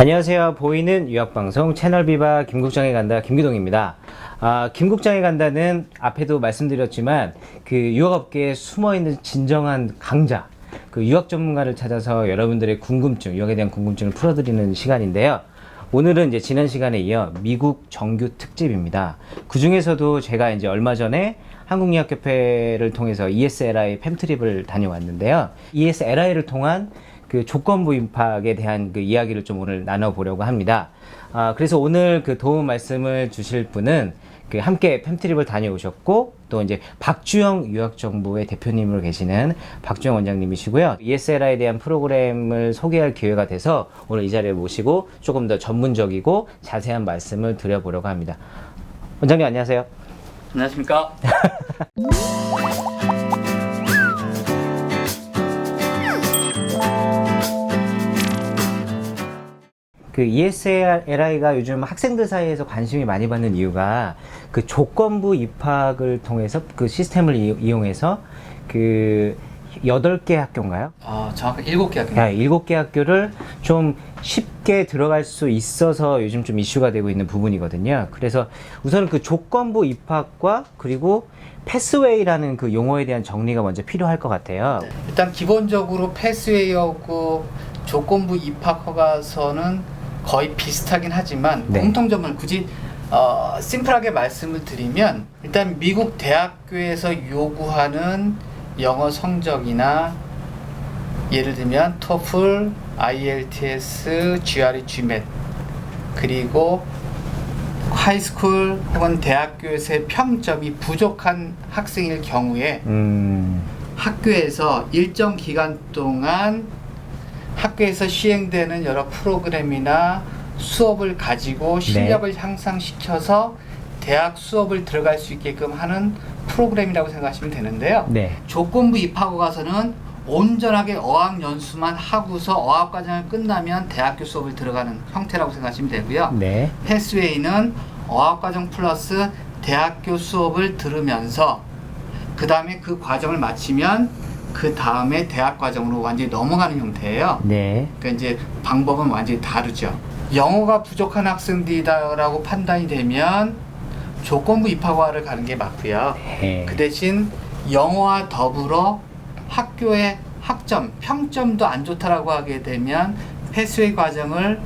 안녕하세요. 보이는 유학방송 채널비바 김국장에 간다 김기동입니다. 김국장에 간다는 앞에도 말씀드렸지만 그 유학업계에 숨어있는 진정한 강자, 그 유학 전문가를 찾아서 여러분들의 궁금증, 유학에 대한 궁금증을 풀어드리는 시간인데요. 오늘은 이제 지난 시간에 이어 미국 정규 특집입니다. 그 중에서도 제가 이제 얼마 전에 한국유학협회를 통해서 ESLI 팸트립을 다녀왔는데요. ESLI를 통한 그 조건부 입학에 대한 그 이야기를 좀 오늘 나눠보려고 합니다. 그래서 오늘 그 도움 말씀을 주실 분은 그 함께 팸트립을 다녀오셨고 또 이제 박주영 유학정보의 대표님으로 계시는 박주영 원장님이시고요. ESLI에 대한 프로그램을 소개할 기회가 돼서 오늘 이 자리에 모시고 조금 더 전문적이고 자세한 말씀을 드려보려고 합니다. 원장님 안녕하세요. 안녕하십니까? 그 ESLI가 요즘 학생들 사이에서 관심이 많이 받는 이유가 그 조건부 입학을 통해서 그 시스템을 이용해서 그 8개 학교인가요? 정확히 7개 학교입니다. 7개 학교를 좀 쉽게 들어갈 수 있어서 요즘 좀 이슈가 되고 있는 부분이거든요. 그래서 우선은 그 조건부 입학과 그리고 패스웨이라는 그 용어에 대한 정리가 먼저 필요할 것 같아요. 네. 일단 기본적으로 패스웨이하고 조건부 입학 허가서는 거의 비슷하긴 하지만 네. 공통점을 굳이 심플하게 말씀을 드리면 일단 미국 대학교에서 요구하는 영어 성적이나 예를 들면 토플, IELTS, GRE, GMAT 그리고 하이스쿨 혹은 대학교에서의 평점이 부족한 학생일 경우에 학교에서 일정 기간 동안 학교에서 시행되는 여러 프로그램이나 수업을 가지고 실력을 향상시켜서 대학 수업을 들어갈 수 있게끔 하는 프로그램이라고 생각하시면 되는데요. 네. 조건부 입학 허가서는 온전하게 어학 연수만 하고서 어학 과정을 끝나면 대학교 수업을 들어가는 형태라고 생각하시면 되고요. 네. 패스웨이는 어학 과정 플러스 대학교 수업을 들으면서 그 다음에 그 과정을 마치면 그 다음에 대학 과정으로 완전히 넘어가는 형태예요. 네. 그러니까 이제 방법은 완전히 다르죠. 영어가 부족한 학생들이다라고 판단이 되면 조건부 입학과를 가는 게 맞고요. 네. 그 대신 영어와 더불어 학교의 학점, 평점도 안 좋다라고 하게 되면 패스웨이 과정을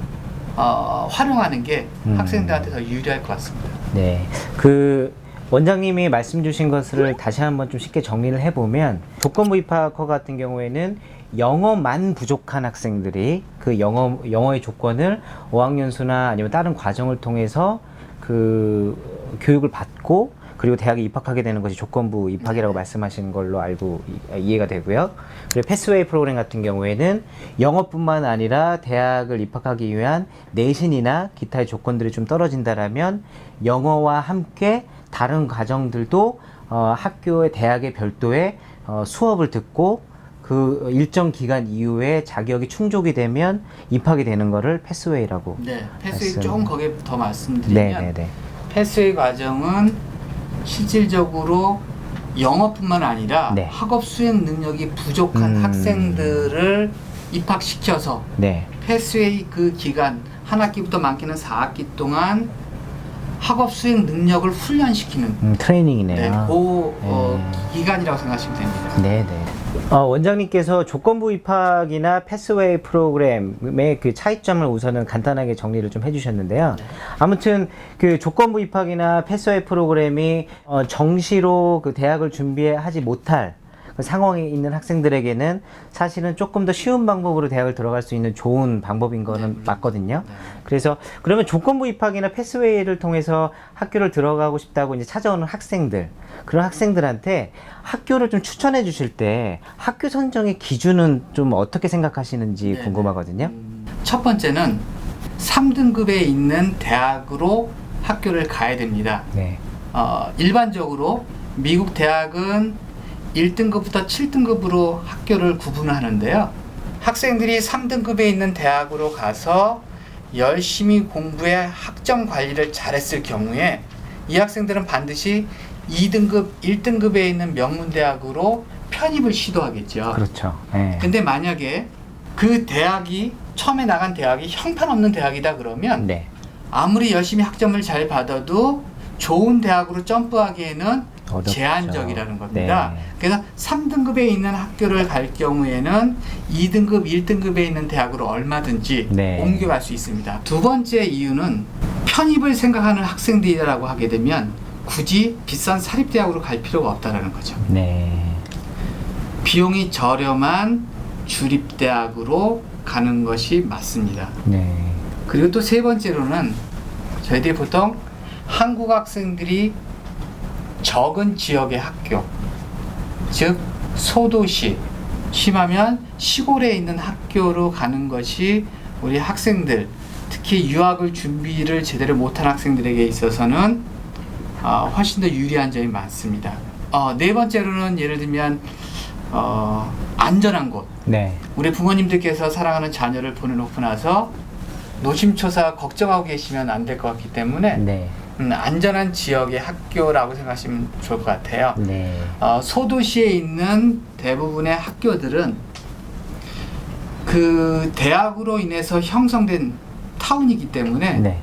활용하는 게 학생들한테 더 유리할 것 같습니다. 네. 그 원장님이 말씀 주신 것을 다시 한번 좀 쉽게 정리를 해보면 조건부 입학 허가 같은 경우에는 영어만 부족한 학생들이 그 영어의 조건을 어학연수나 아니면 다른 과정을 통해서 그 교육을 받고 그리고 대학에 입학하게 되는 것이 조건부 입학이라고 말씀하신 걸로 알고 이해가 되고요. 그리고 패스웨이 프로그램 같은 경우에는 영어뿐만 아니라 대학을 입학하기 위한 내신이나 기타의 조건들이 좀 떨어진다라면 영어와 함께 다른 과정들도 학교의 대학의 별도의 수업을 듣고 그 일정 기간 이후에 자격이 충족이 되면 입학이 되는 거를 패스웨이라고. 네, 패스웨이 조금 거기에 더 네. 말씀드리면 패스웨이 과정은 실질적으로 영어뿐만 아니라 네. 학업 수행 능력이 부족한 학생들을 입학시켜서 패스웨이 그 기간 한 학기부터 많게는 4학기 동안 학업 수행 능력을 훈련시키는 트레이닝이네요. 기간이라고 생각하시면 됩니다. 네네. 원장님께서 조건부 입학이나 패스웨이 프로그램의 그 차이점을 우선은 간단하게 정리를 좀 해주셨는데요. 아무튼 그 조건부 입학이나 패스웨이 프로그램이 정시로 그 대학을 준비하지 못할 그 상황에 있는 학생들에게는 사실은 조금 더 쉬운 방법으로 대학을 들어갈 수 있는 좋은 방법인 거는 맞거든요. 그래서 그러면 조건부 입학이나 패스웨이를 통해서 학교를 들어가고 싶다고 이제 찾아오는 학생들, 그런 학생들한테 학교를 좀 추천해 주실 때 학교 선정의 기준은 좀 어떻게 생각하시는지 궁금하거든요. 첫 번째는 3등급에 있는 대학으로 학교를 가야 됩니다. 네. 일반적으로 미국 대학은 1등급부터 7등급으로 학교를 구분하는데요. 학생들이 3등급에 있는 대학으로 가서 열심히 공부해 학점 관리를 잘했을 경우에 이 학생들은 반드시 2등급, 1등급에 있는 명문대학으로 편입을 시도하겠죠. 그렇죠. 네. 근데 만약에 그 대학이 처음에 나간 대학이 형편없는 대학이다 그러면 네. 아무리 열심히 학점을 잘 받아도 좋은 대학으로 점프하기에는 어렵죠. 제한적이라는 겁니다. 네. 그래서 3등급에 있는 학교를 갈 경우에는 2등급, 1등급에 있는 대학으로 얼마든지 네. 옮겨갈 수 있습니다. 두 번째 이유는 편입을 생각하는 학생들이라고 하게 되면 굳이 비싼 사립대학으로 갈 필요가 없다는 거죠. 네. 비용이 저렴한 주립대학으로 가는 것이 맞습니다. 네. 그리고 또 세 번째로는 저희들이 보통 한국 학생들이 적은 지역의 학교, 즉 소도시, 심하면 시골에 있는 학교로 가는 것이 우리 학생들, 특히 유학을 준비를 제대로 못한 학생들에게 있어서는 훨씬 더 유리한 점이 많습니다. 네 번째로는 예를 들면 안전한 곳. 네. 우리 부모님들께서 사랑하는 자녀를 보내놓고 나서 노심초사 걱정하고 계시면 안 될 것 같기 때문에 네. 안전한 지역의 학교라고 생각하시면 좋을 것 같아요. 네. 소도시에 있는 대부분의 학교들은 그 대학으로 인해서 형성된 타운이기 때문에 네.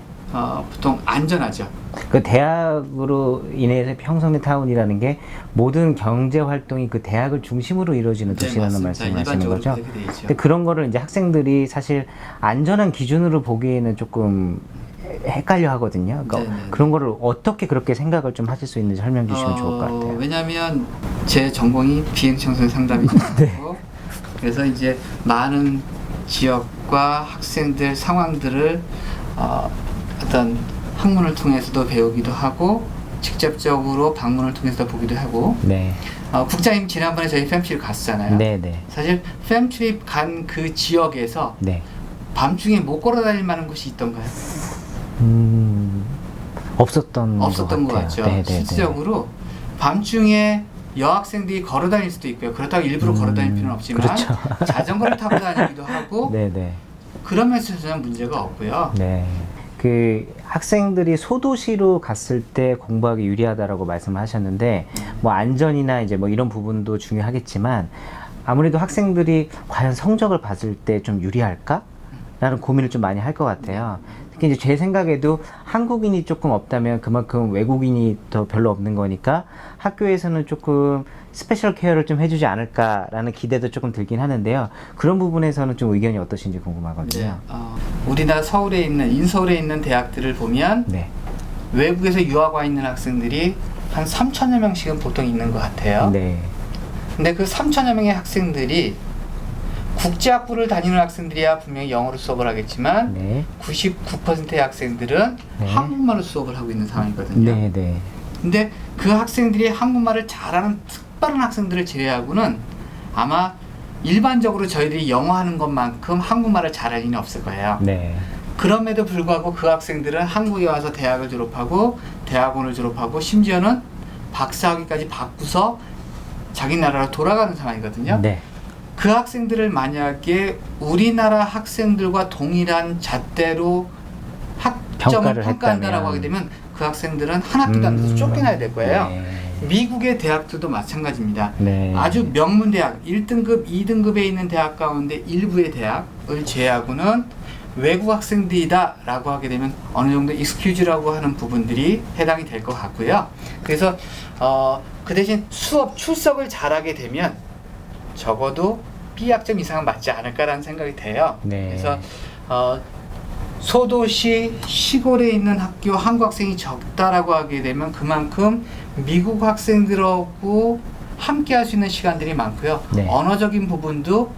보통 안전하죠. 그 대학으로 인해서 형성된 타운이라는 게 모든 경제 활동이 그 대학을 중심으로 이루어지는 네, 도시라는 맞습니다. 말씀을 하시는 거죠. 그렇게 돼 있죠. 근데 그런 거를 이제 학생들이 사실 안전한 기준으로 보기에는 조금 헷갈려 하거든요. 그러니까 네네. 그런 거를 어떻게 그렇게 생각을 좀 하실 수 있는지 설명 주시면 좋을 것 같아요. 왜냐하면 제 전공이 비행청소년 상담이고 네. 그래서 이제 많은 지역과 학생들 상황들을 어떤 학문을 통해서도 배우기도 하고 직접적으로 방문을 통해서 보기도 하고 네. 국장님 지난번에 저희 팸트립 갔잖아요. 네. 사실 팸트립 간 그 지역에서 네. 밤중에 못 걸어 다닐 만한 곳이 있던가요? 없었던 없었던 것 같죠. 네네. 실질적으로 밤중에 여학생들이 걸어 다닐 수도 있고요. 그렇다고 일부러 걸어 다닐 필요는 없지만 그렇죠. 자전거를 타고 다니기도 하고 네네. 그러면서 전혀 문제가 없고요. 네. 그 학생들이 소도시로 갔을 때 공부하기 유리하다라고 말씀하셨는데 뭐 안전이나 이제 뭐 이런 부분도 중요하겠지만 아무래도 학생들이 과연 성적을 봤을 때 좀 유리할까? 라는 고민을 좀 많이 할 것 같아요. 특히 이제 제 생각에도 한국인이 조금 없다면 그만큼 외국인이 더 별로 없는 거니까 학교에서는 조금 스페셜 케어를 좀 해주지 않을까라는 기대도 조금 들긴 하는데요. 그런 부분에서는 좀 의견이 어떠신지 궁금하거든요. 우리나라 서울에 있는 인서울에 있는 대학들을 보면 네. 외국에서 유학 와 있는 학생들이 한 3천여 명씩은 보통 있는 것 같아요. 네. 근데 그 3천여 명의 학생들이 국제학부를 다니는 학생들이야 분명히 영어로 수업을 하겠지만 네. 99%의 학생들은 네. 한국말로 수업을 하고 있는 상황이거든요. 네. 근데 그 학생들이 한국말을 잘하는 특별한 학생들을 제외하고는 아마 일반적으로 저희들이 영어 하는 것만큼 한국말을 잘할 리는 없을 거예요. 네. 그럼에도 불구하고 그 학생들은 한국에 와서 대학을 졸업하고 대학원을 졸업하고 심지어는 박사학위까지 받고서 자기 나라로 돌아가는 상황이거든요. 네. 그 학생들을 만약에 우리나라 학생들과 동일한 잣대로 학점을 평가한다라고 하게 되면 그 학생들은 한 학기도 안 돼서 쫓겨나야 될 거예요. 네. 미국의 대학들도 마찬가지입니다. 네. 아주 명문 대학, 1등급, 2등급에 있는 대학 가운데 일부의 대학을 제외하고는 외국 학생들이다 라고 하게 되면 어느 정도 익스큐즈라고 하는 부분들이 해당이 될 것 같고요. 그래서 그 대신 수업 출석을 잘하게 되면 적어도 B학점 이상은 맞지 않을까라는 생각이 돼요. 네. 그래서 소도시 시골에 있는 학교 한국 학생이 적다라고 하게 되면 그만큼 미국 학생들하고 함께 할 수 있는 시간들이 많고요. 네. 언어적인 부분도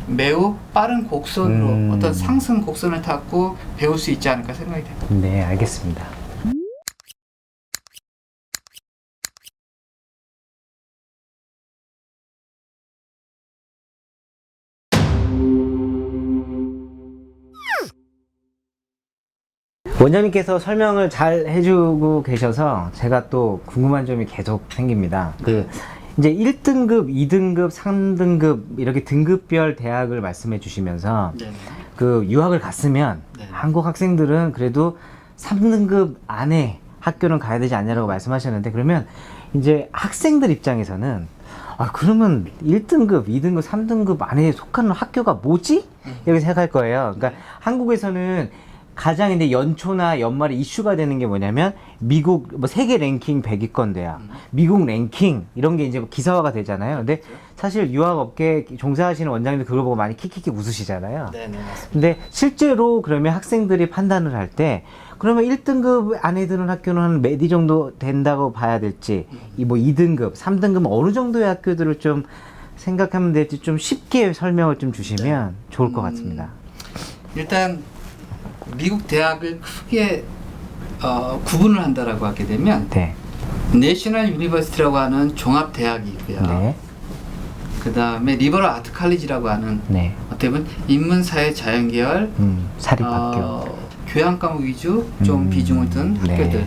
매우 빠른 곡선으로 어떤 상승 곡선을 타고 배울 수 있지 않을까 생각이 됩니다. 네, 알겠습니다. 원장님께서 설명을 잘 해주고 계셔서 제가 또 궁금한 점이 계속 생깁니다. 이제 1등급, 2등급, 3등급 이렇게 등급별 대학을 말씀해 주시면서 네. 그 유학을 갔으면 네. 한국 학생들은 그래도 3등급 안에 학교는 가야 되지 않냐라고 말씀하셨는데 그러면 이제 학생들 입장에서는 그러면 1등급, 2등급, 3등급 안에 속하는 학교가 뭐지? 이렇게 생각할 거예요. 그러니까 한국에서는 가장 이제 연초나 연말에 이슈가 되는 게 뭐냐면 미국 뭐 세계 랭킹 100위권 대학, 미국 랭킹 이런 게 이제 기사화가 되잖아요. 근데 사실 유학업계 종사하시는 원장님들 그걸 보고 많이 키키키 웃으시잖아요. 네, 맞습니다. 근데 실제로 그러면 학생들이 판단을 할 때 그러면 1등급 안에 드는 학교는 한 몇 위 정도 된다고 봐야 될지, 이 뭐 2등급, 3등급 어느 정도의 학교들을 좀 생각하면 될지 좀 쉽게 설명을 좀 주시면 좋을 것 같습니다. 일단 미국 대학을 크게 구분을 한다라고 하게 되면 네. 내셔널 유니버시티라고 하는 종합 대학이 있고요. 네. 그 다음에 리버럴 아트 칼리지라고 하는 네. 어떻게 보면 인문사회 자연계열 사립학교. 교양 과목 위주 좀 비중을 둔 네. 학교들.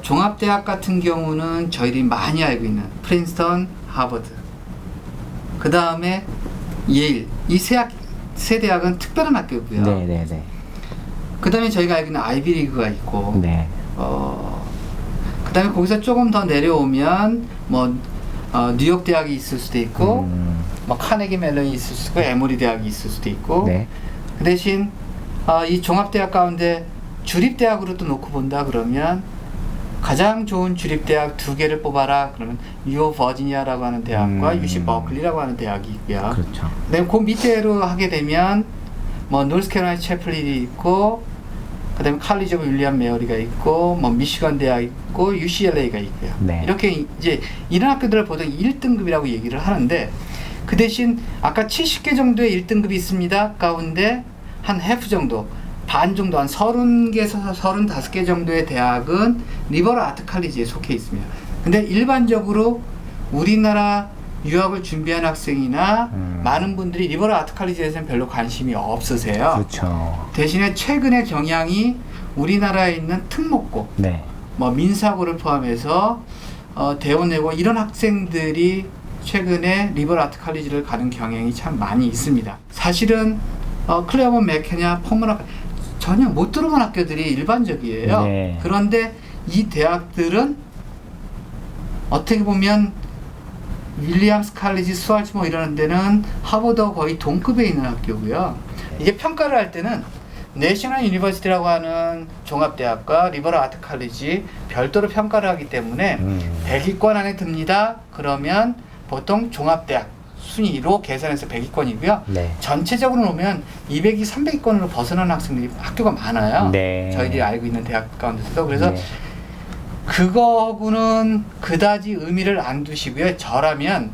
종합대학 같은 경우는 저희들이 많이 알고 있는 프린스턴, 하버드. 그 다음에 예일. 이 세 대학은 특별한 학교고요. 네네네. 그 다음에 저희가 알고 있는 아이비리그가 있고, 네. 그 다음에 거기서 조금 더 내려오면 뭐 뉴욕 대학이 있을 수도 있고, 뭐 카네기 멜론이 있을 수도 있고, 에모리 대학이 있을 수도 있고. 네. 그 대신 이 종합대학 가운데 주립대학으로 또 놓고 본다 그러면 가장 좋은 주립대학 2개를 뽑아라 그러면 U 버지니아라고 하는 대학과 UC 버클리라고 하는 대학이 있고요. 그렇죠. 그다음에 그 밑에로 하게 되면 뭐 노스캐롤라이나 채플린이 있고, 그다음에 칼리지 오브 윌리엄 메어리가 있고, 뭐 미시건 대학 있고, UCLA가 있고요. 네. 이렇게 이제 이런 학교들을 보통 1등급이라고 얘기를 하는데, 그 대신 아까 70개 정도의 1등급이 있습니다. 가운데 한 해프 정도, 반 정도, 한 30개에서 35개 정도의 대학은 리버럴 아트 칼리지에 속해 있습니다. 근데 일반적으로 우리나라 유학을 준비한 학생이나 많은 분들이 리버럴 아트 칼리지에서는 별로 관심이 없으세요. 그렇죠. 대신에 최근의 경향이 우리나라에 있는 특목고, 네. 뭐 민사고를 포함해서 대원외고 이런 학생들이 최근에 리버럴 아트 칼리지를 가는 경향이 참 많이 있습니다. 사실은 클레어먼 맥케냐, 퍼머나 전혀 못 들어본 학교들이 일반적이에요. 네. 그런데 이 대학들은 어떻게 보면 윌리엄스 칼리지, 스왈츠모 이런 데는 하버드와 거의 동급에 있는 학교고요. 이게 평가를 할 때는 내셔널 유니버시티라고 하는 종합대학과 리버럴 아트 칼리지 별도로 평가를 하기 때문에 100위권 안에 듭니다. 그러면 보통 종합대학 순위로 계산해서 100위권이고요. 네. 전체적으로 놓으면 200위, 300위권으로 벗어나는 학생들이 학교가 많아요. 네. 저희들이 알고 있는 대학 가운데서도. 그래서 네. 그거하고는 그다지 의미를 안 두시고요. 저라면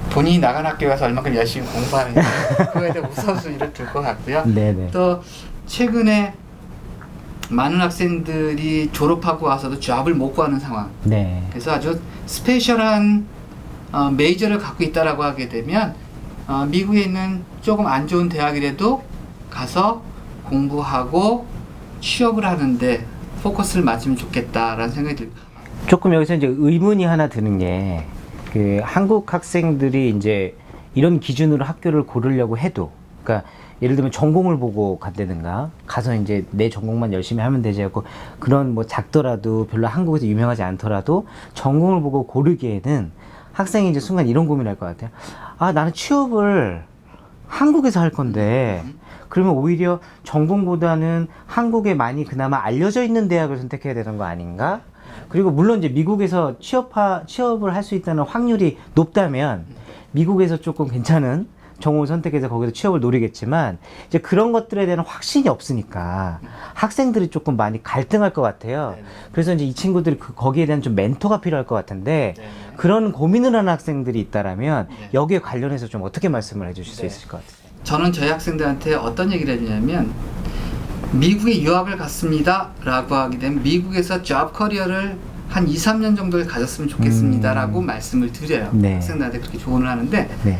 본인이 나간 학교에 가서 얼마큼 열심히 공부하는지 그거에 대해 우선순위를 둘 것 같고요. 네네. 또 최근에 많은 학생들이 졸업하고 와서도 잡을 못 구하는 상황. 네. 그래서 아주 스페셜한 메이저를 갖고 있다라고 하게 되면 미국에 있는 조금 안 좋은 대학이라도 가서 공부하고 취업을 하는데 포커스를 맞추면 좋겠다라는 생각이 들고. 조금 여기서 이제 의문이 하나 드는 게, 그 한국 학생들이 이제 이런 기준으로 학교를 고르려고 해도, 그러니까 예를 들면 전공을 보고 간다든가, 가서 이제 내 전공만 열심히 하면 되지 않고, 그런 뭐 작더라도 별로 한국에서 유명하지 않더라도 전공을 보고 고르기에는 학생이 이제 순간 이런 고민을 할 것 같아요. 나는 취업을 한국에서 할 건데, 그러면 오히려 전공보다는 한국에 많이 그나마 알려져 있는 대학을 선택해야 되는 거 아닌가? 그리고 물론 이제 미국에서 취업을 할 수 있다는 확률이 높다면 미국에서 조금 괜찮은 전공을 선택해서 거기서 취업을 노리겠지만, 이제 그런 것들에 대한 확신이 없으니까 학생들이 조금 많이 갈등할 것 같아요. 네네. 그래서 이제 이 친구들이 거기에 대한 좀 멘토가 필요할 것 같은데, 네네. 그런 고민을 하는 학생들이 있다라면 네. 여기에 관련해서 좀 어떻게 말씀을 해주실 수 네. 있을 것 같아요? 저는 저희 학생들한테 어떤 얘기를 해주냐면, 미국에 유학을 갔습니다 라고 하게 되면 미국에서 잡 커리어를 한 2, 3년 정도를 가졌으면 좋겠습니다 라고 말씀을 드려요. 네. 학생들한테 그렇게 조언을 하는데, 네.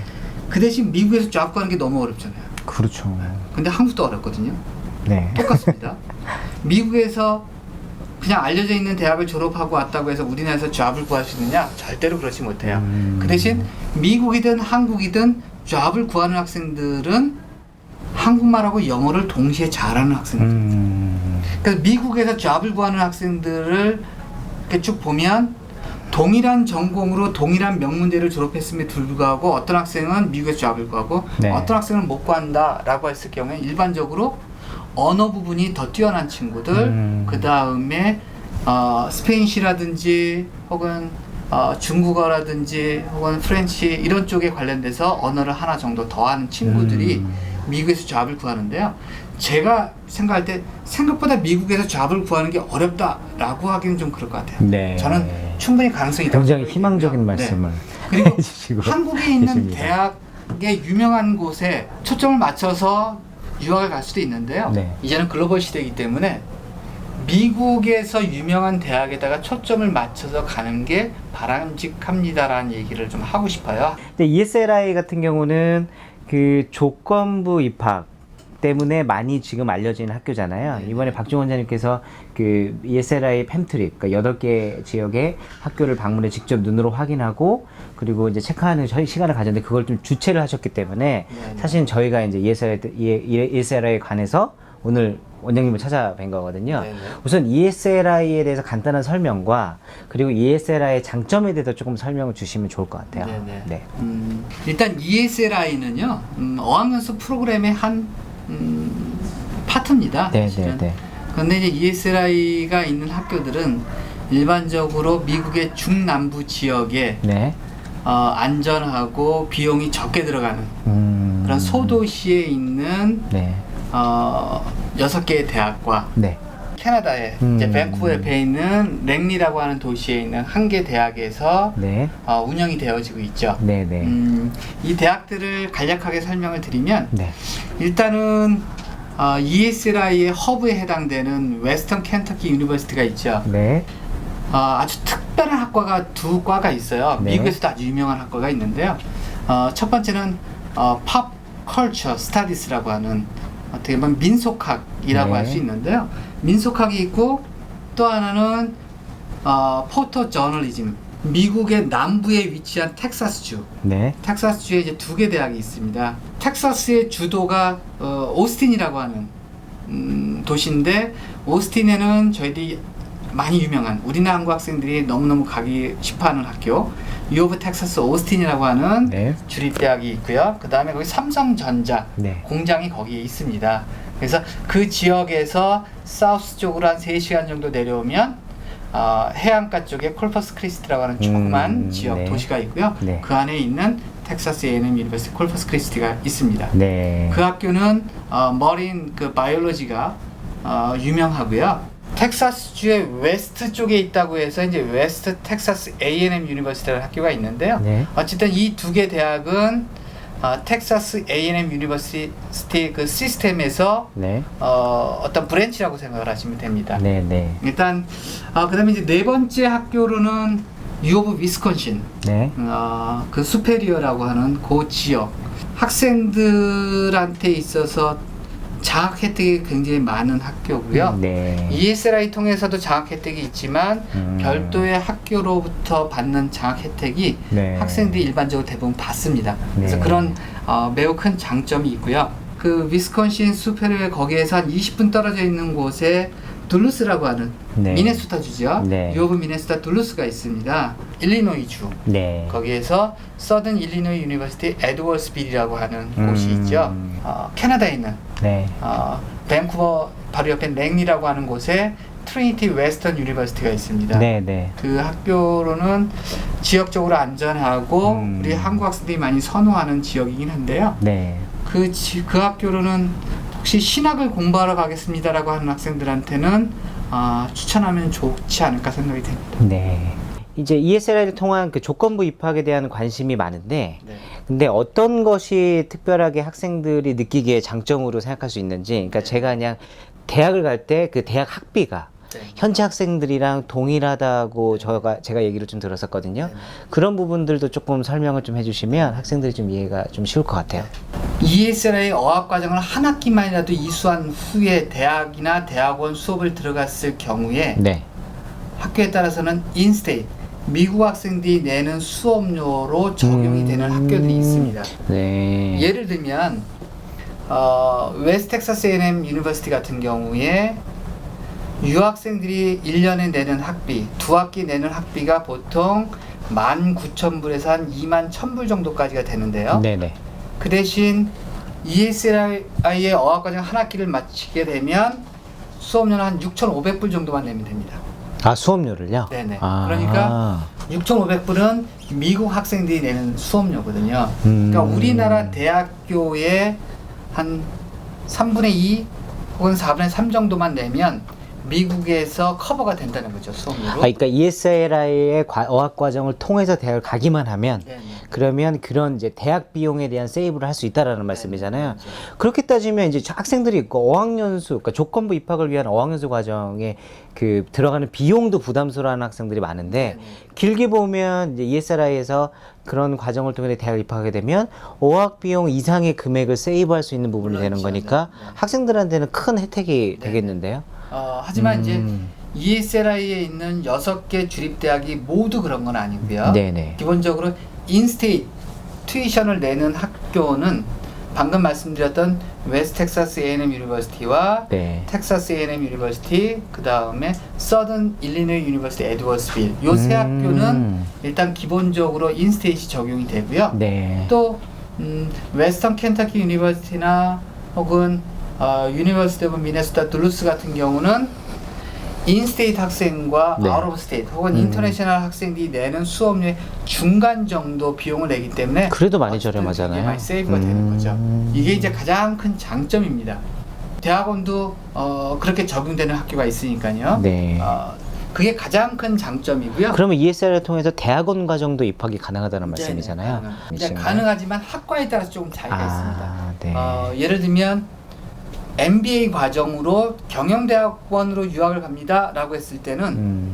그 대신 미국에서 잡 구하는 게 너무 어렵잖아요. 그렇죠. 근데 한국도 어렵거든요. 네. 똑같습니다. 미국에서 그냥 알려져 있는 대학을 졸업하고 왔다고 해서 우리나라에서 잡을 구할 수 있느냐? 절대로 그렇지 못해요. 그 대신 미국이든 한국이든 잡을 구하는 학생들은 한국말하고 영어를 동시에 잘하는 학생들. 그래서 미국에서 잡을 구하는 학생들을 이렇게 쭉 보면 동일한 전공으로 동일한 명문대를 졸업했음에도 불구하고 어떤 학생은 미국에서 잡을 구하고 네. 어떤 학생은 못 구한다라고 했을 경우에 일반적으로 언어 부분이 더 뛰어난 친구들, 그 다음에 스페인시라든지 혹은 중국어라든지 혹은 프렌치 이런 쪽에 관련돼서 언어를 하나 정도 더 하는 친구들이 미국에서 잡을 구하는데요. 제가 생각할 때 생각보다 미국에서 잡을 구하는 게 어렵다라고 하기는 좀 그럴 것 같아요. 네. 저는 충분히 가능성이 있다고 굉장히 생각이 희망적인 되고요. 말씀을 그리고 해주시고 한국에 있는 계십니다. 대학의 유명한 곳에 초점을 맞춰서 유학을 갈 수도 있는데요. 네. 이제는 글로벌 시대이기 때문에 미국에서 유명한 대학에다가 초점을 맞춰서 가는 게 바람직합니다라는 얘기를 좀 하고 싶어요. 근데 ESLI 같은 경우는 그 조건부 입학 때문에 많이 지금 알려진 학교잖아요. 네. 이번에 박종 원장님께서 그 ESLI 팸트립, 그러니까 8개 지역의 학교를 방문해 직접 눈으로 확인하고 그리고 이제 체크하는 시간을 가졌는데 그걸 좀 주최를 하셨기 때문에 네. 사실 저희가 이제 ESLI에 관해서 오늘 원장님을 찾아뵌 거거든요. 네네. 우선 ESLI에 대해서 간단한 설명과 그리고 ESLI의 장점에 대해서 조금 설명을 주시면 좋을 것 같아요. 네네. 네. 일단 ESLI는요 어학연수 프로그램의 한 파트입니다. 네, 사실은. 네, 네. 그런데 이제 ESLI가 있는 학교들은 일반적으로 미국의 중남부 지역에 네. 안전하고 비용이 적게 들어가는 그런 소도시에 있는 네. 6개의 대학과 네. 캐나다의 이제 밴쿠버 옆에 있는 랭리라고 하는 도시에 있는 한 개 대학에서 네. 운영이 되어지고 있죠. 네, 네. 이 대학들을 간략하게 설명을 드리면 네. 일단은 ESLI의 허브에 해당되는 웨스턴 켄터키 유니버시티가 있죠. 네. 아주 특별한 학과가 두 과가 있어요. 네. 미국에서도 아주 유명한 학과가 있는데요. 첫 번째는 팝 컬처 스타디스라고 하는 어떻게 보면 민속학이라고 네. 할 수 있는데요. 민속학이 있고 또 하나는 포토 저널리즘. 미국의 남부에 위치한 텍사스주. 네. 텍사스주에 이제 2개 대학이 있습니다. 텍사스의 주도가 오스틴이라고 하는 도시인데 오스틴에는 저희들이 많이 유명한 우리나라 한국 학생들이 너무너무 가기 싶어하는 학교 U of 텍사스 오스틴이라고 하는 네. 주립대학이 있고요. 그 다음에 거기 삼성전자 네. 공장이 거기에 있습니다. 그래서 그 지역에서 사우스 쪽으로 한 3시간 정도 내려오면 해안가 쪽에 콜퍼스 크리스티라고 하는 조그만 지역 네. 도시가 있고요. 네. 그 안에 있는 텍사스 A&M 유니버시티 콜퍼스 크리스티가 있습니다. 네. 그 학교는 머린 그 바이올로지가 유명하고요. 텍사스주의 웨스트 쪽에 있다고 해서 이제 웨스트 텍사스 A&M 유니버시티라는 학교가 있는데요. 네. 어쨌든 이 2개 대학은 텍사스 A&M 유니버시티 그 시스템에서 네. 어떤 브랜치라고 생각을 하시면 됩니다. 네. 네. 일단 그다음에 이제 네 번째 학교로는 U of 위스콘신, 네. 그 수페리어라고 하는 그 지역 학생들한테 있어서 장학 혜택이 굉장히 많은 학교고요. 네. ESLI 통해서도 장학 혜택이 있지만 별도의 학교로부터 받는 장학 혜택이 네. 학생들이 일반적으로 대부분 받습니다. 그래서 네. 그런 매우 큰 장점이 있고요. 그 위스콘신 수페리어 거기에서 한 20분 떨어져 있는 곳에 둘루스라고 하는 네. 미네소타주죠. 네. U of 미네소타 둘루스가 있습니다. 일리노이주. 네. 거기에서 서든 일리노이 유니버시티 에드워스빌이라고 하는 곳이 있죠. 캐나다에 있는 네. 밴쿠버 바로 옆에 랭리라고 하는 곳에 트리니티 웨스턴 유니버시티가 있습니다. 네. 네. 그 학교로는 지역적으로 안전하고 우리 한국 학생들이 많이 선호하는 지역이긴 한데요. 네. 그 학교로는 혹시 신학을 공부하러 가겠습니다라고 하는 학생들한테는 추천하면 좋지 않을까 생각이 됩니다. 네. 이제 ESLI를 통한 그 조건부 입학에 대한 관심이 많은데, 네. 근데 어떤 것이 특별하게 학생들이 느끼기에 장점으로 생각할 수 있는지, 그러니까 제가 그냥 대학을 갈 때 그 대학 학비가 네. 현지 학생들이랑 동일하다고 제가 얘기를 좀 들었었거든요. 네. 그런 부분들도 조금 설명을 좀 해주시면 학생들이 좀 이해가 좀 쉬울 것 같아요. ESLI 어학과정을 한 학기만이라도 이수한 후에 대학이나 대학원 수업을 들어갔을 경우에 네. 학교에 따라서는 인스테이트, 미국 학생들이 내는 수업료로 적용이 되는 학교들이 있습니다. 네. 예를 들면 웨스트 텍사스 A&M 유니버시티 같은 경우에 유학생들이 1년에 내는 학비, 두 학기 내는 학비가 보통 19,000불에서 한 21,000불 정도까지가 되는데요. 네네. 그 대신 ESLI의 어학과정 한 학기를 마치게 되면 수업료는 한 6,500불 정도만 내면 됩니다. 아, 수업료를요? 네네. 아. 그러니까 6,500불은 미국 학생들이 내는 수업료거든요. 그러니까 우리나라 대학교의 한 3분의 2 혹은 4분의 3 정도만 내면 미국에서 커버가 된다는 거죠, 수업료로. 그러니까 ESLI의 어학 과정을 통해서 대학을 가기만 하면 네네. 그러면 그런 이제 대학 비용에 대한 세이브를 할 수 있다라는 말씀이잖아요. 네. 그렇게 따지면 이제 학생들이 있고 어학연수, 그러니까 조건부 입학을 위한 어학연수 과정에 그 들어가는 비용도 부담스러워하는 학생들이 많은데 네네. 길게 보면 이제 ESLI에서 그런 과정을 통해 대학을 입학하게 되면 어학 비용 이상의 금액을 세이브할 수 있는 부분이 되는 그렇죠. 거니까 네. 학생들한테는 큰 혜택이 네. 되겠는데요. 하지만 이제 ESLI에 있는 6개 주립대학이 모두 그런 건 아니고요. 네네. 기본적으로 인스테이트 튜이션을 내는 학교는 방금 말씀드렸던 웨스트 텍사스 A&M 유니버시티와 네. 텍사스 A&M 유니버시티, 그 다음에 서던 일리노이 유니버시티 에드워스빌, 요 세 학교는 일단 기본적으로 인스테이트 적용이 되고요. 네. 또 웨스턴 켄터키 유니버시티나 혹은 유니버시티 오브 미네소타 둘루스 같은 경우는 인스테이트 학생과 네. 아웃 오브 스테이트 혹은 인터내셔널 학생들이 내는 수업료의 중간 정도 비용을 내기 때문에 그래도 많이 어쨌든 저렴하잖아요. 이게 많이 세이브가 되는 거죠. 이게 이제 가장 큰 장점입니다. 대학원도 그렇게 적용되는 학교가 있으니까요. 네. 그게 가장 큰 장점이고요. 그러면 ESL을 통해서 대학원 과정도 입학이 가능하다는 말씀이잖아요. 네, 가능하지만 학과에 따라서 조금 차이가 있습니다. 네. 예를 들면 MBA 과정으로 경영대학원으로 유학을 갑니다 라고 했을 때는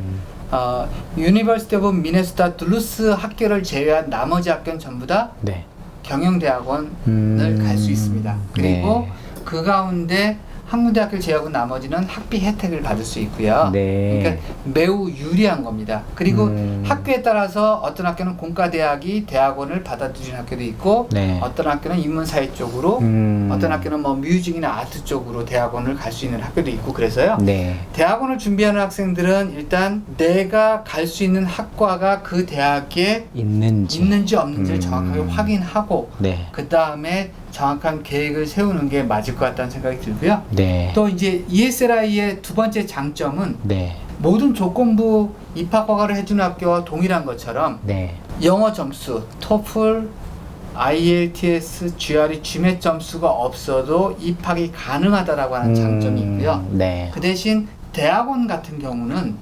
유니버시티 오브 미네소타 둘루스 학교를 제외한 나머지 학교는 전부 다 네. 경영대학원을 갈 수 있습니다. 그리고 네. 그 가운데 항공대학교를 제외하고 나머지는 학비 혜택을 받을 수 있고요. 네. 그러니까 매우 유리한 겁니다. 그리고 학교에 따라서 어떤 학교는 공과대학이 대학원을 받아들이는 학교도 있고 네. 어떤 학교는 인문사회 쪽으로 어떤 학교는 뭐 뮤직이나 아트 쪽으로 대학원을 갈 수 있는 학교도 있고 그래서요. 네. 대학원을 준비하는 학생들은 일단 내가 갈 수 있는 학과가 그 대학에 있는지 없는지를 정확하게 확인하고 네. 그 다음에 정확한 계획을 세우는 게 맞을 것 같다는 생각이 들고요. 네. 또 이제 ESLI의 두 번째 장점은 네. 모든 조건부 입학 허가를 해주는 학교와 동일한 것처럼 네. 영어 점수, 토플, IELTS, GRE, GMAT 점수가 없어도 입학이 가능하다라고 하는 장점이 있고요. 네. 그 대신 대학원 같은 경우는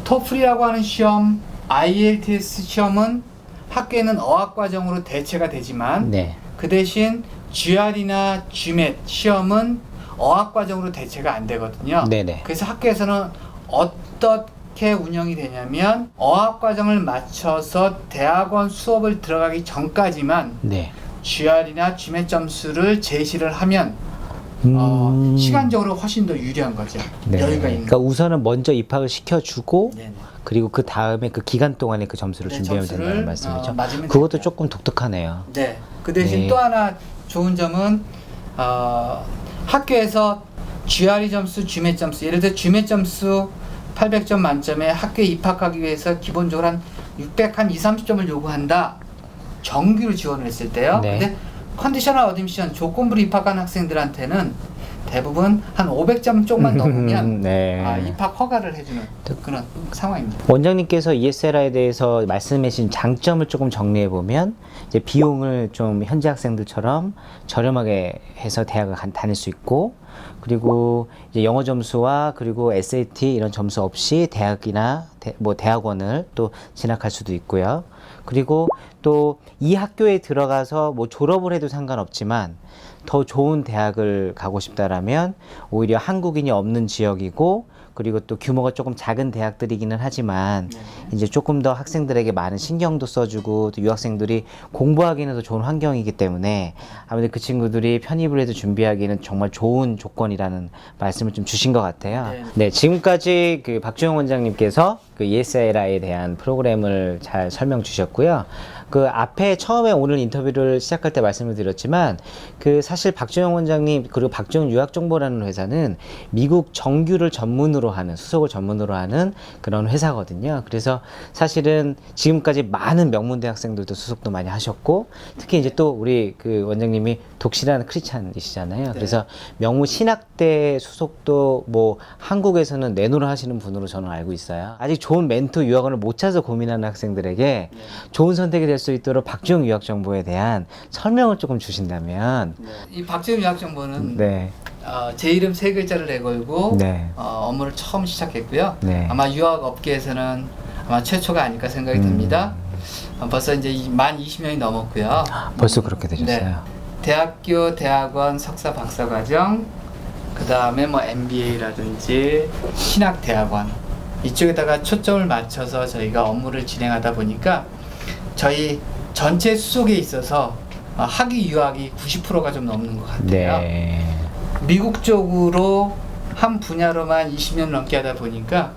토플이라고 하는 시험, IELTS 시험은 학교에는 어학과정으로 대체가 되지만 네. 그 대신 GR이나 GMAT 시험은 어학과정으로 대체가 안 되거든요. 네네. 그래서 학교에서는 어떻게 운영이 되냐면 어학과정을 마쳐서 대학원 수업을 들어가기 전까지만 네. GR이나 GMAT 점수를 제시를 하면 시간적으로 훨씬 더 유리한 거죠. 네. 여유가 있는. 그러니까 우선은 먼저 입학을 시켜주고 네네. 그리고 그 다음에 그 기간 동안에 그 점수를 네, 준비하면 점수를, 된다는 말씀이죠. 맞으면 그것도 됩니다. 조금 독특하네요. 네. 그 대신 네. 또 하나 좋은 점은 학교에서 GRE 점수, GMAT 점수, 예를 들어 GMAT 점수 800점 만점에 학교에 입학하기 위해서 기본적으로 한 620-30점을 요구한다. 정규로 지원을 했을 때요. 네. 근데 컨디셔널 어드미션 조건부로 입학한 학생들한테는 대부분 한 500점 조금만 넘으면 네. 입학 허가를 해주는 그런 상황입니다. 원장님께서 ESLI에 대해서 말씀하신 장점을 조금 정리해 보면 이제 비용을 좀 현재 학생들처럼 저렴하게 해서 대학을 다닐 수 있고 그리고 이제 영어 점수와 그리고 SAT 이런 점수 없이 대학이나 대학원을 또 진학할 수도 있고요. 그리고 또 이 학교에 들어가서 뭐 졸업을 해도 상관없지만 더 좋은 대학을 가고 싶다라면 오히려 한국인이 없는 지역이고 그리고 또 규모가 조금 작은 대학들이기는 하지만 이제 조금 더 학생들에게 많은 신경도 써주고 또 유학생들이 공부하기는 더 좋은 환경이기 때문에 아무래도 그 친구들이 편입을 해서 준비하기는 정말 좋은 조건이라는 말씀을 좀 주신 것 같아요. 네. 네, 지금까지 그 박주영 원장님께서 그 ESI라에 대한 프로그램을 잘 설명 주셨고요. 그 앞에 처음에 오늘 인터뷰를 시작할 때 말씀을 드렸지만 그 사실 박주영 원장님 그리고 박주영 유학정보라는 회사는 미국 정규를 전문으로 하는 수석을 전문으로 하는 그런 회사거든요. 그래서 사실은 지금까지 많은 명문 대학생들도 수석도 많이 하셨고 특히 이제 또 우리 그 원장님이 독실한 크리스찬이시잖아요. 그래서 명문 신학대 수석도 뭐 한국에서는 내노라 하시는 분으로 저는 알고 있어요. 아직 좋은 멘토 유학원을 못 찾아서 고민하는 학생들에게 좋은 선택이 될 수 있도록 박주영 유학정보에 대한 설명을 조금 주신다면. 이 박주영 유학정보는 네. 제 이름 세 글자를 내걸고 네. 업무를 처음 시작했고요. 네. 아마 유학 업계에서는 아마 최초가 아닐까 생각이 듭니다. 벌써 이제 만 20년이 넘었고요. 벌써 그렇게 되셨어요. 네. 대학교, 대학원, 석사, 박사과정, 그 다음에 뭐 MBA라든지 신학대학원 이쪽에다가 초점을 맞춰서 저희가 업무를 진행하다 보니까 저희 전체 수속에 있어서 학위 유학이 90%가 좀 넘는 것 같아요. 네. 미국 쪽으로 한 분야로만 20년 넘게 하다 보니까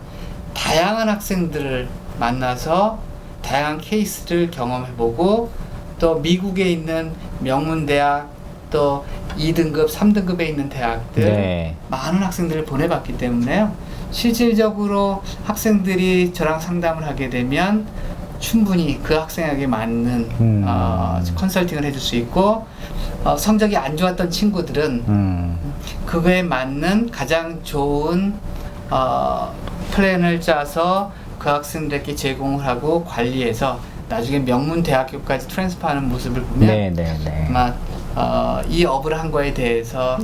다양한 학생들을 만나서 다양한 케이스를 경험해보고 또 미국에 있는 명문대학 또 2등급, 3등급에 있는 대학들 네. 많은 학생들을 보내봤기 때문에요. 실질적으로 학생들이 저랑 상담을 하게 되면 충분히 그 학생에게 맞는 컨설팅을 해줄 수 있고 성적이 안 좋았던 친구들은 그거에 맞는 가장 좋은 플랜을 짜서 그 학생들에게 제공을 하고 관리해서 나중에 명문 대학교까지 트랜스퍼하는 모습을 보면 네. 아마 이 업을 한 거에 대해서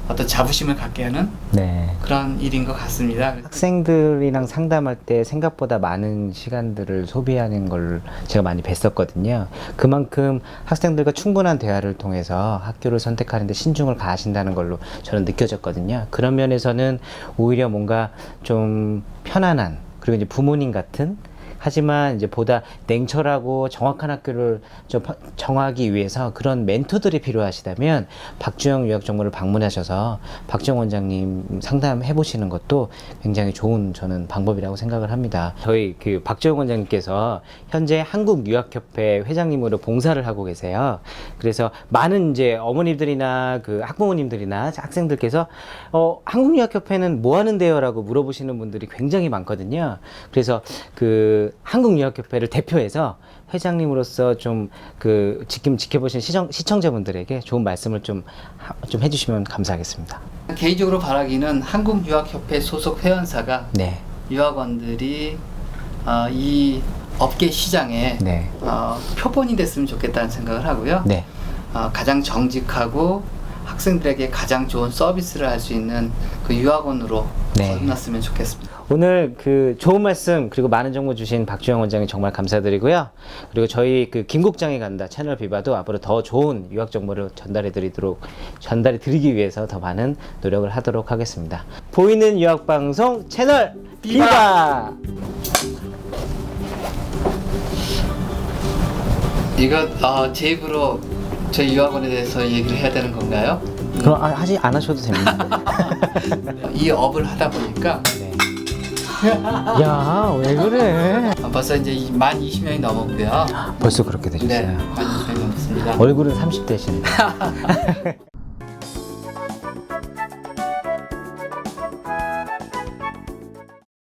어떤 자부심을 갖게 하는 네. 그런 일인 것 같습니다. 학생들이랑 상담할 때 생각보다 많은 시간들을 소비하는 걸 제가 많이 뵀었거든요. 그만큼 학생들과 충분한 대화를 통해서 학교를 선택하는데 신중을 가하신다는 걸로 저는 느껴졌거든요. 그런 면에서는 오히려 뭔가 좀 편안한 그리고 이제 부모님 같은 하지만 이제 보다 냉철하고 정확한 학교를 좀 정하기 위해서 그런 멘토들이 필요하시다면 박주영 유학정보를 방문하셔서 박주영 원장님 상담해 보시는 것도 굉장히 좋은 저는 방법이라고 생각을 합니다. 저희 그 박주영 원장님께서 현재 한국유학협회 회장님으로 봉사를 하고 계세요. 그래서 많은 이제 어머님들이나 그 학부모님들이나 학생들께서 한국유학협회는 뭐 하는데요? 라고 물어보시는 분들이 굉장히 많거든요. 그래서 그 한국유학협회를 대표해서 회장님으로서 좀 그 지금 지켜보신 시청자분들에게 좋은 말씀을 좀 해주시면 감사하겠습니다. 개인적으로 바라기는 한국유학협회 소속 회원사가 네. 유학원들이 이 업계 시장에 네. 표본이 됐으면 좋겠다는 생각을 하고요. 네. 가장 정직하고 학생들에게 가장 좋은 서비스를 할 수 있는 그 유학원으로 네. 거듭났으면 좋겠습니다. 오늘 그 좋은 말씀 그리고 많은 정보 주신 박주영 원장님 정말 감사드리고요. 그리고 저희 그 김국장에 간다 채널 비바도 앞으로 더 좋은 유학 정보를 전달해 드리기 위해서 더 많은 노력을 하도록 하겠습니다. 보이는 유학 방송 채널 비바. 이거 제 입으로 저희 유학원에 대해서 얘기를 해야 되는 건가요? 그럼 하지 안 하셔도 됩니다. 이 업을 하다 보니까 네. 야, 왜 그래? 벌써 이제 만 20년이 넘었고요. 벌써 그렇게 네, 되셨어요. 만 20년이 넘었습니다. 얼굴은 30대신데.